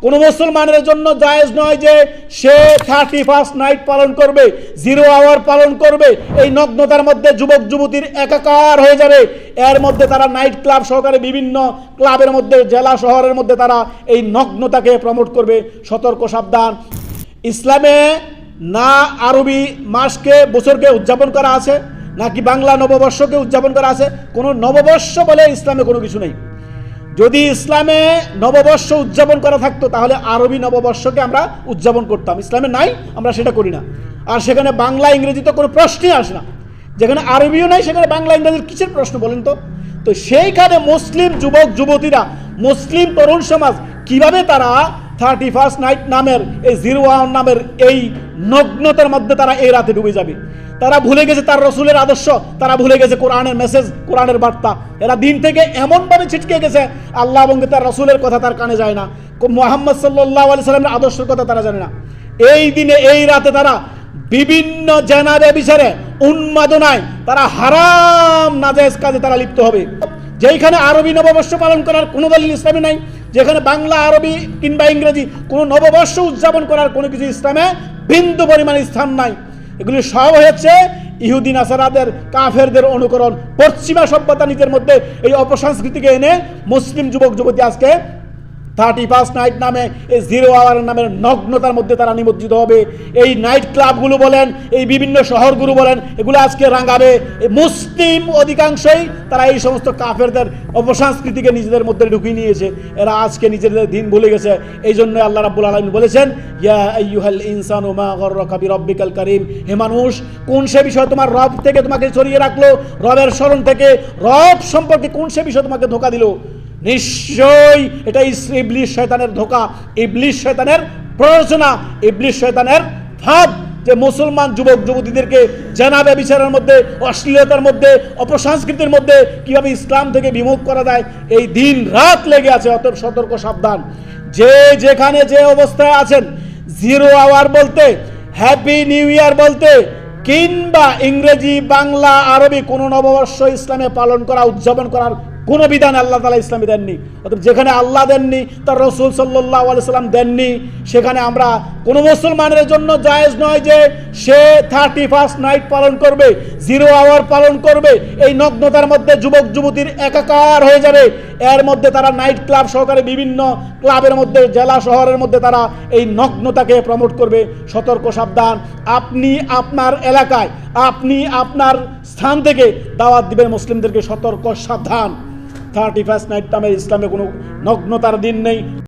কোনো মুসলমানের জন্য জায়েজ নয় যে সে 31st নাইট পালন করবে, 0 আওয়ার পালন করবে। এই নগ্নতার মধ্যে যুবক যুবতীর একাকার হয়ে যাবে। এর মধ্যে তারা নাইট ক্লাব সহকারে বিভিন্ন ক্লাবের মধ্যে জেলা শহরের মধ্যে তারা এই নগ্নতাকে প্রমোট করবে। সতর্ক সাবধান। ইসলামে না আরবি মাসকে বছরকে উদযাপন করা আছে, নাকি বাংলা নববর্ষকে উদযাপন করা আছে। কোনো নববর্ষ বলে ইসলামে কোনো কিছু নেই। যদি ইসলামে নববর্ষ উদযাপন করা থাকতো তাহলে আরবি নববর্ষকে আমরা উদযাপন করতাম। ইসলামে নাই, আমরা সেটা করি না। আর সেখানে বাংলা ইংরেজি তো কোনো প্রশ্নই আসে না। যেখানে আরবিও নাই সেখানে বাংলা ইংরেজির কিসের প্রশ্ন বলেন তো? তো সেইখানে মুসলিম যুবক যুবতীরা, মুসলিম তরুণ সমাজ কিভাবে তারা 31st নাইট নামের এই 0 আওয়ার নামের এই নগ্নতার মধ্যে তারা এই রাতে ডুবে যাবে। তারা ভুলে গেছে তার রসুলের আদর্শ, তারা ভুলে গেছে কোরআনের মেসেজ, কোরআনের বার্তা। এরা দিন থেকে এমনভাবে ছিটকে গেছে, আল্লাহ এবং তার রসুলের কথা তার কানে যায় না, মুহাম্মদ সাল্লাল্লাহু আলাইহি সাল্লামের আদর্শের কথা তারা জানে না। এই দিনে এই রাতে তারা বিভিন্ন জেনারে বিচারে উন্মাদনায় তারা হারাম নাজায়েজ কাজে তারা লিপ্ত হবে। যেখানে আরবি নববর্ষ পালন করার কোনো দলিল ইসলামে নাই, যেখানে বাংলা আরবি কিংবা ইংরেজি কোনো নববর্ষ উদযাপন করার কোনো কিছু ইসলামে বিন্দু পরিমাণ স্থান নাই। এগুলি সব হয়েছে ইহুদি নাসারাদের, কাফেরদের অনুকরণ। পশ্চিমা সভ্যতা নিজের মধ্যে এই অপসংস্কৃতিকে এনে মুসলিম যুবক যুবতী আজকে 31st নাইট নামে এই 0 আওয়ার নামের নগ্নতার মধ্যে তারা নিমজ্জিত হবে। এই নাইট ক্লাবগুলো বলেন, এই বিভিন্ন শহরগুলো বলেন, এগুলো আজকে রাঙাবে। এই মুসলিম অধিকাংশই তারা এই সমস্ত কাফেরদের অপসংস্কৃতিকে নিজেদের মধ্যে ঢুকিয়ে নিয়েছে। এরা আজকে নিজেদের দিন ভুলে গেছে। এই জন্য আল্লাহ রাব্বুল আলামিন বলেছেন, ইয়া আইয়ুহাল ইনসানু মা গররাকা বিরাব্বিকাল কারীম। হে মানুষ, কোন সে বিষয় তোমার রব থেকে তোমাকে সরিয়ে রাখলো, রবের স্মরণ থেকে, রব সম্পর্কে কোন সে বিষয় তোমাকে ধোঁকা দিল? নিশ্চয়ই এটা ইবলিস শয়তানের ধোঁকা, ইবলিস শয়তানের প্ররোচনা, ইবলিস শয়তানের ভাব যে মুসলমান যুবক যুবতীদেরকে জানাবে বিচারের মধ্যে, অশ্লীলতার মধ্যে, অপসংস্কৃতির মধ্যে কিভাবে ইসলাম থেকে বিমুখ করা যায়। এই দিন রাত লেগে আছে। অতএব সতর্ক সাবধান। যে যেখানে যে অবস্থায় আছেন, 0 আওয়ার বলতে, হ্যাপি নিউ ইয়ার বলতে, কিংবা ইংরেজি বাংলা আরবি কোনো নববর্ষ ইসলামে পালন করা, উদযাপন করার কোনো বিধান আল্লাহ তাআলা ইসলামে দেননি। অর্থাৎ যেখানে আল্লাহ দেননি, তার রসুল সাল্লাল্লাহু আলাইহি সাল্লাম দেননি, সেখানে আমরা কোনো মুসলমানের জন্য জায়েজ নয় যে সে 31st নাইট পালন করবে, 0 আওয়ার পালন করবে। এই নগ্নতার মধ্যে যুবক যুবতীর একাকার হয়ে যাবে। এর মধ্যে তারা নাইট ক্লাব সহকারে বিভিন্ন ক্লাবের মধ্যে জেলা শহরের মধ্যে তারা এই নগ্নতাকে প্রমোট করবে। সতর্ক সাবধান। আপনি আপনার এলাকায়, আপনি আপনার স্থান থেকে দাওয়াত দিবেন মুসলিমদেরকে। সতর্ক সাবধান। 31st নাইট নামে ইসলামে কোনো নগ্নতার দিন নেই।